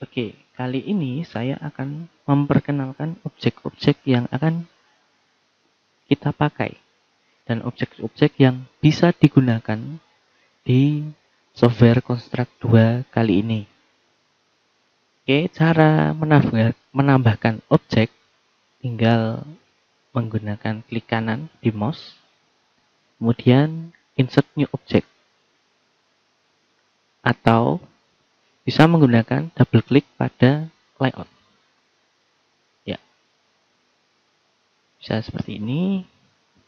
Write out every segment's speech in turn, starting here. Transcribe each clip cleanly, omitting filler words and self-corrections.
Oke, kali ini saya akan memperkenalkan objek-objek yang akan kita pakai dan objek-objek yang bisa digunakan di software Construct 2 kali ini. Oke, cara menambahkan objek tinggal menggunakan klik kanan di mouse, kemudian insert new object, atau bisa menggunakan double klik pada layout. Ya, bisa seperti ini.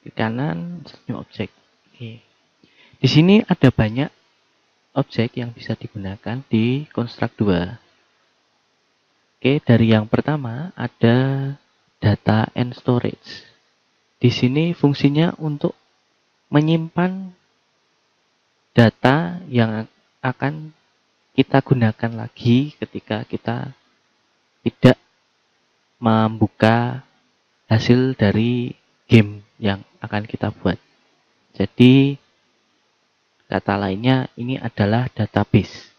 Klik kanan, insert new object. Oke. Di sini ada banyak objek yang bisa digunakan di Construct 2. Oke, dari yang pertama ada data and storage. Di sini fungsinya untuk menyimpan data yang akan kita gunakan lagi ketika kita tidak membuka hasil dari game yang akan kita buat. Jadi kata lainnya ini adalah database.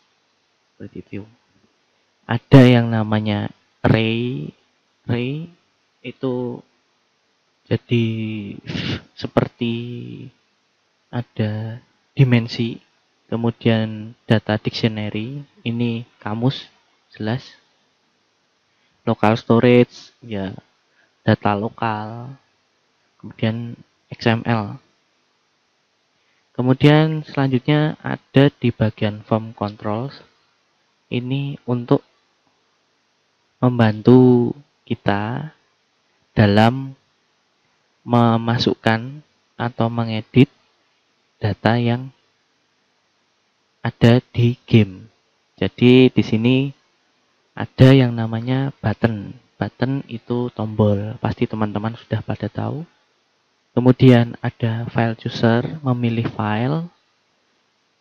Seperti itu. Ada yang namanya array itu jadi seperti ada dimensi, kemudian data dictionary, ini kamus jelas, local storage ya data lokal, kemudian XML. Kemudian selanjutnya ada di bagian form controls, ini untuk membantu kita dalam memasukkan atau mengedit data yang ada di game. Jadi di sini ada yang namanya button. Button itu tombol, pasti teman-teman sudah pada tahu. Kemudian ada file chooser, memilih file,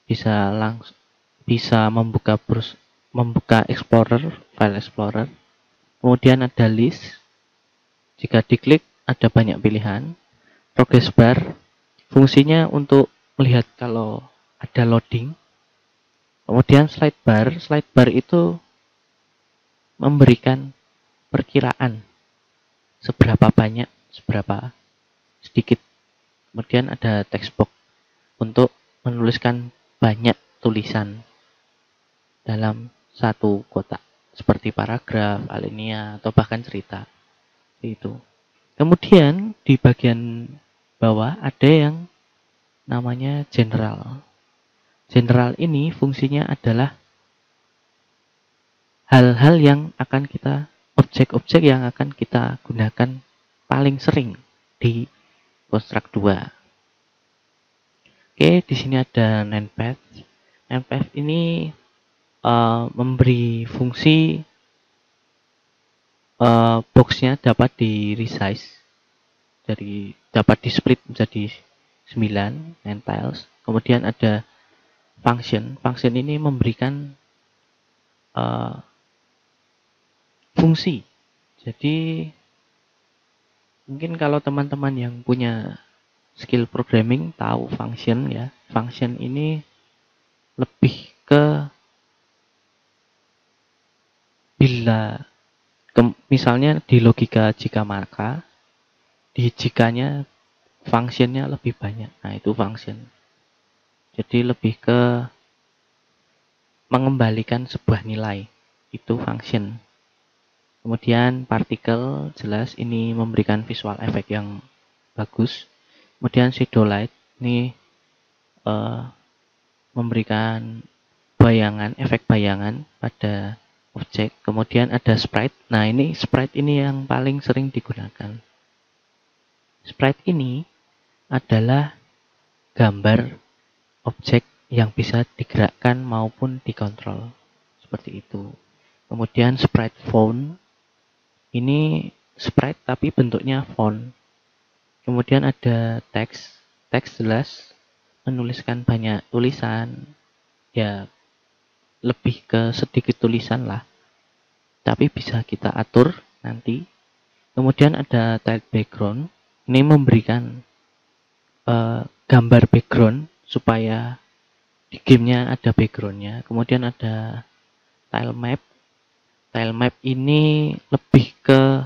bisa membuka explorer, file explorer. Kemudian ada list, jika diklik ada banyak pilihan. Progress bar, fungsinya untuk melihat kalau ada loading. Kemudian slide bar itu memberikan perkiraan seberapa banyak, seberapa sedikit. Kemudian ada text box untuk menuliskan banyak tulisan dalam satu kotak, seperti paragraf, alinea, atau bahkan cerita. Itu. Kemudian di bagian bawah ada yang namanya general. General ini fungsinya adalah hal-hal yang akan kita, objek-objek yang akan kita gunakan paling sering di Construct 2. Oke, di sini ada NamePath. NamePath ini memberi fungsi boxnya dapat di resize, dapat di split menjadi 9 tiles. Kemudian ada function ini memberikan fungsi. Jadi mungkin kalau teman-teman yang punya skill programming tahu function ya. Function ini lebih ke bila misalnya di logika jika maka, di jikanya functionnya lebih banyak. Nah, itu function. Jadi lebih ke mengembalikan sebuah nilai. Itu function. Kemudian particle, jelas ini memberikan visual effect yang bagus. Kemudian shadow light, ini memberikan bayangan, efek bayangan pada objek. Kemudian ada sprite. Nah, ini sprite ini yang paling sering digunakan. Sprite ini adalah gambar objek yang bisa digerakkan maupun dikontrol. Seperti itu. Kemudian sprite font. Ini sprite tapi bentuknya font. Kemudian ada teks. Teks jelas menuliskan banyak tulisan. Ya, lebih ke sedikit tulisan lah. Tapi bisa kita atur nanti. Kemudian ada tile background. Ini memberikan gambar background supaya di gamenya ada backgroundnya. Kemudian ada tile map. Tile map ini lebih ke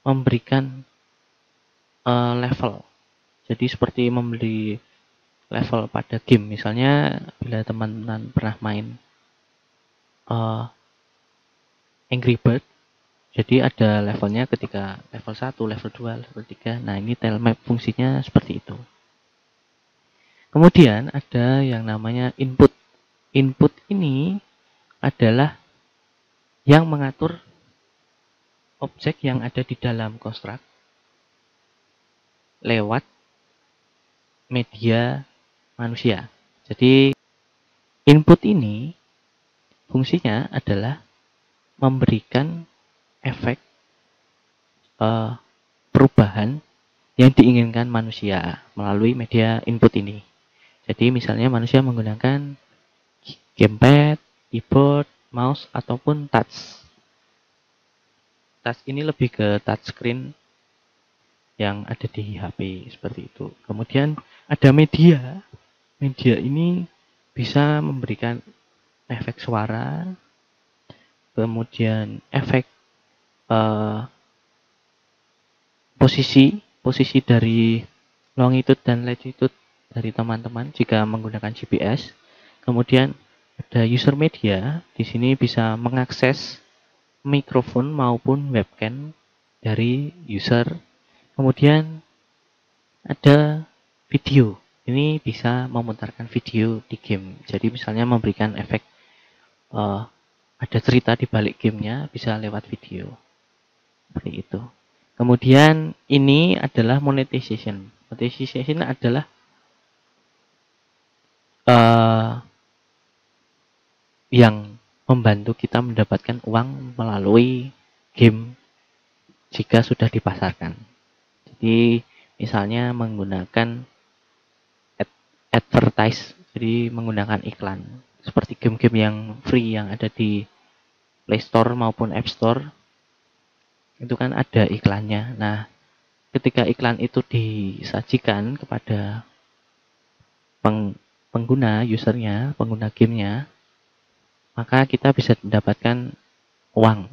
memberikan level. Jadi seperti memberi level pada game. Misalnya bila teman-teman pernah main Angry Bird, jadi ada levelnya ketika level 1, level 2, level 3. Nah, ini tile map fungsinya seperti itu. Kemudian ada yang namanya input. Input ini adalah yang mengatur objek yang ada di dalam konstruk lewat media manusia. Jadi input ini fungsinya adalah memberikan efek perubahan yang diinginkan manusia melalui media input ini. Jadi misalnya manusia menggunakan gamepad, keyboard, mouse, ataupun touch. Touch ini lebih ke touchscreen yang ada di HP seperti itu. Kemudian ada media. Media ini bisa memberikan efek suara, kemudian efek posisi dari longitude dan latitude dari teman-teman jika menggunakan GPS. Kemudian ada user media, di sini bisa mengakses mikrofon maupun webcam dari user. Kemudian ada video, ini bisa memutarkan video di game. Jadi misalnya memberikan efek ada cerita di balik gamenya, bisa lewat video seperti itu. Kemudian ini adalah monetization. Monetization adalah yang membantu kita mendapatkan uang melalui game jika sudah dipasarkan. Jadi misalnya menggunakan advertise, jadi menggunakan iklan seperti game-game yang free yang ada di Play Store maupun App Store, itu kan ada iklannya. Nah, ketika iklan itu disajikan kepada pengguna, usernya, pengguna gamenya, maka kita bisa mendapatkan uang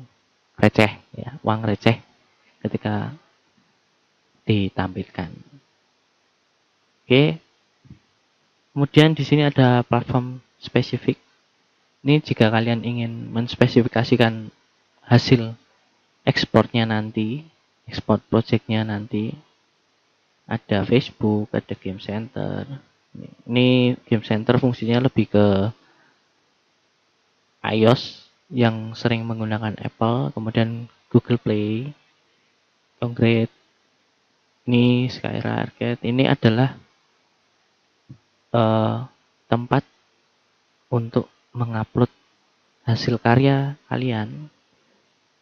receh, ya, uang receh ketika ditampilkan. Oke. Kemudian di sini ada platform spesifik. Ini jika kalian ingin menspesifikasikan hasil ekspornya nanti, ekspor projectnya nanti, ada Facebook, ada Game Center. Ini Game Center fungsinya lebih ke iOS yang sering menggunakan Apple, kemudian Google Play, Konkret, ini Skyra Arcade. Ini adalah tempat untuk mengupload hasil karya kalian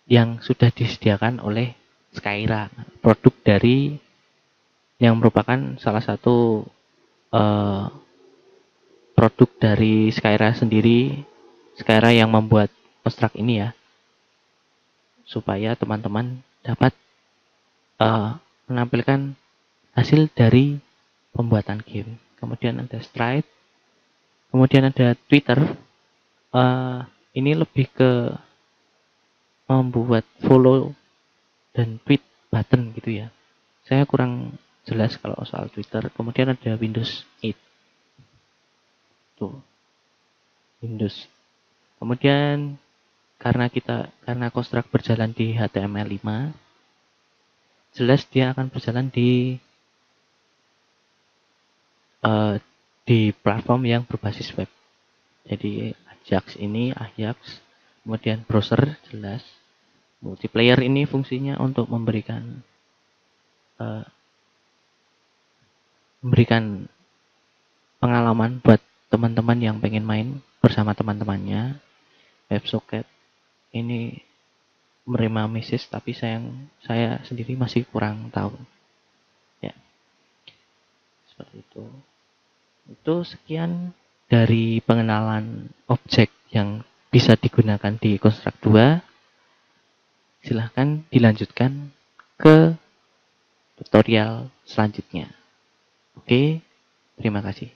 yang sudah disediakan oleh Skyra, produk dari yang merupakan salah satu produk dari Skyra sendiri. Skyra yang membuat konstruk ini ya, supaya teman-teman dapat menampilkan hasil dari pembuatan game. Kemudian ada Stripe, kemudian ada Twitter. Ini lebih ke membuat follow dan tweet button gitu ya. Saya kurang jelas kalau soal Twitter. Kemudian ada Windows 8. Tuh. Windows. Kemudian karena konstruk berjalan di HTML5, jelas dia akan berjalan di platform yang berbasis web. Jadi Ajax, kemudian browser jelas. Multiplayer ini fungsinya untuk memberikan pengalaman buat teman-teman yang pengen main bersama teman-temannya. WebSocket ini menerima message, tapi saya sendiri masih kurang tahu. Ya, seperti itu. Itu sekian dari pengenalan objek yang bisa digunakan di konstruk 2. Silahkan dilanjutkan ke tutorial selanjutnya. Oke, terima kasih.